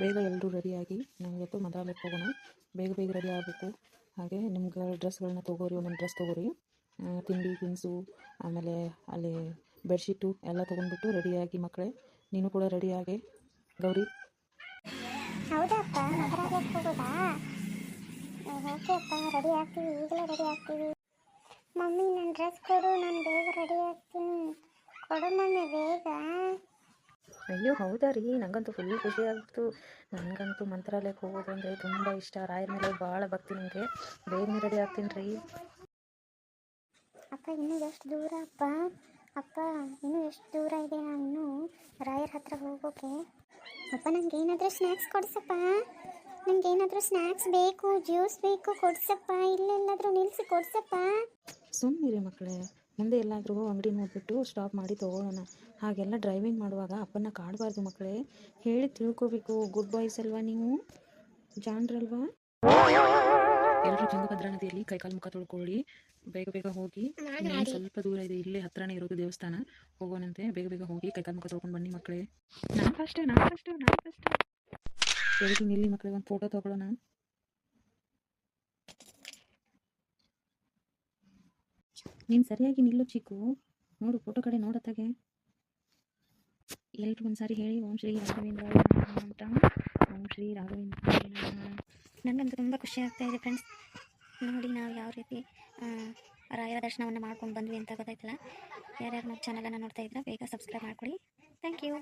ಬೇಗ ಎಲ್ಲರೂ ರೆಡಿಯಾಗಿ ನಾವು ಇವತ್ತು ಮಂತ್ರಾಲಯಕ್ಕೆ ಹೋಗೋಣ. ಬೇಗ ಬೇಗ ರೆಡಿ ಆಗಬೇಕು. ಹಾಗೆ ನಿಮ್ಗೆ ಡ್ರೆಸ್ಗಳನ್ನ ತೊಗೋರಿ, ಒಂದೊಂದು ಡ್ರೆಸ್ ತೊಗೋರಿ, ತಿಂಡಿ ತಿನಿಸು, ಆಮೇಲೆ ಅಲ್ಲಿ ಬೆಡ್ಶೀಟು ಎಲ್ಲ ತೊಗೊಂಡ್ಬಿಟ್ಟು ರೆಡಿಯಾಗಿ ಮಕ್ಕಳೇ. ನೀನು ಕೂಡ ರೆಡಿಯಾಗಿ ಗೌರಿ. ಹೌದಪ್ಪ, ಮಂತ್ರಾಲಯಕ್ಕೆ ಹೋಗೋದಾ? ಓಕೆ ಅಪ್ಪ, ರೆಡಿ ಆಗ್ತೀವಿ, ಈಗಲೇ ರೆಡಿ ಆಗ್ತೀವಿ. ಮಮ್ಮಿ ನನ್ನ ಡ್ರೆಸ್ ಕೊಡು, ನಾನು ಬೇಗ ರೆಡಿ ಆಗ್ತೀನಿ. ಕೊಡು ಮಮ್ಮಿ ಬೇಗ. ಅಯ್ಯೋ ಹೌದಾ ರೀ, ನನಗಂತೂ ಫುಲ್ ಖುಷಿ ಆಗ್ಬಿಡ್ತು. ನನಗಂತೂ ಮಂತ್ರಾಲಯಕ್ಕೆ ಹೋಗೋದು ಅಂದರೆ ತುಂಬ ಇಷ್ಟ. ರಾಯರ ಮೇಲೆ ಭಾಳ ಭಕ್ತಿ ನನಗೆ. ಬೇಗನೆ ರೆಡಿ ಆಗ್ತೀನಿ ರೀ. ಅಪ್ಪ ಇನ್ನೂ ಎಷ್ಟು ದೂರ ಅಪ್ಪ? ಅಪ್ಪ ಇನ್ನೂ ಎಷ್ಟು ದೂರ ಇದೆ ನಾನು ರಾಯರ ಹತ್ರ ಹೋಗೋಕೆ? ಅಪ್ಪ ನನಗೇನಾದರೂ ಸ್ನ್ಯಾಕ್ಸ್ ಕೊಡಿಸಪ್ಪ. ನನಗೇನಾದರೂ ಸ್ನ್ಯಾಕ್ಸ್ ಬೇಕು, ಜ್ಯೂಸ್ ಬೇಕು, ಕೊಡಿಸಪ್ಪ. ಇಲ್ಲೆಲ್ಲಾದರೂ ನಿಲ್ಲಿಸಿ ಕೊಡಿಸಪ್ಪ. ಸುಮ್ಮನಿರಿ ಮಕ್ಕಳೇ, ಮುಂದೆ ಎಲ್ಲಾದರೂ ಅಂಗಡಿ ನೋಡಿಬಿಟ್ಟು ಸ್ಟಾಪ್ ಮಾಡಿ ತೊಗೊಳ್ಳೋಣ. ಹಾಗೆಲ್ಲ ಡ್ರೈವಿಂಗ್ ಮಾಡುವಾಗ ಅಪ್ಪನ್ನ ಕಾಡಬಾರ್ದು ಮಕ್ಕಳೇ. ಹೇಳಿ ತಿಳ್ಕೊಬೇಕು. ಗುಡ್ ಬಾಯ್ಸ್ ಅಲ್ವಾ ನೀವು, ಜಾಣ್ರಲ್ವಾ? ಎಲ್ಲರೂ ತುಂಗಭದ್ರಾ ನದಿಯಲ್ಲಿ ಕೈಕಾಲು ಮುಖ ತೊಳ್ಕೊಳ್ಳಿ. ಬೇಗ ಬೇಗ ಹೋಗಿ. ಸ್ವಲ್ಪ ದೂರ ಇದೆ, ಇಲ್ಲೇ ಹತ್ರನೇ ಇರೋದು ದೇವಸ್ಥಾನ. ಹೋಗೋಣಂತೆ. ಬೇಗ ಬೇಗ ಹೋಗಿ ಕೈಕಾಲು ಮುಖ ತೊಳ್ಕೊಂಡು ಬನ್ನಿ ಮಕ್ಕಳೇ. ನಾನು ಫಸ್ಟ್. ಎಲ್ಲರೂ ನಿಲ್ಲಿ ಮಕ್ಕಳೇ, ಒಂದು ಫೋಟೋ ತೊಗೊಳ್ಳೋಣ. ನೀನು ಸರಿಯಾಗಿ ನಿಲ್ಲು ಚಿಕ್ಕು. ನೋಡು, ಫೋಟೋ ಕಡೆ ನೋಡತ್ತಾಗೆ. ಎಲ್ಲರೂ ಒಂದ್ಸಾರಿ ಹೇಳಿ, ಓಂ ಶ್ರೀ ರಾಘವೇಂದ್ರ ಅಂತ. ಓಂ ಶ್ರೀ ರಾಘವೇಂದ್ರ. ನನಗಂತೂ ತುಂಬ ಖುಷಿ ಆಗ್ತಾ ಇದೆ ಫ್ರೆಂಡ್ಸ್. ನೋಡಿ ನಾವು ಯಾವ ರೀತಿ ರಾಯರ ದರ್ಶನವನ್ನು ಮಾಡ್ಕೊಂಡು ಬಂದ್ವಿ ಅಂತ ಗೊತ್ತಾಯ್ತಲ್ಲ. ಯಾರ್ಯಾರು ನಮ್ಮ ಚಾನಲನ್ನು ನೋಡ್ತಾ ಇದ್ರೆ ಬೇಗ ಸಬ್ಸ್ಕ್ರೈಬ್ ಮಾಡ್ಕೊಳ್ಳಿ. Thank you.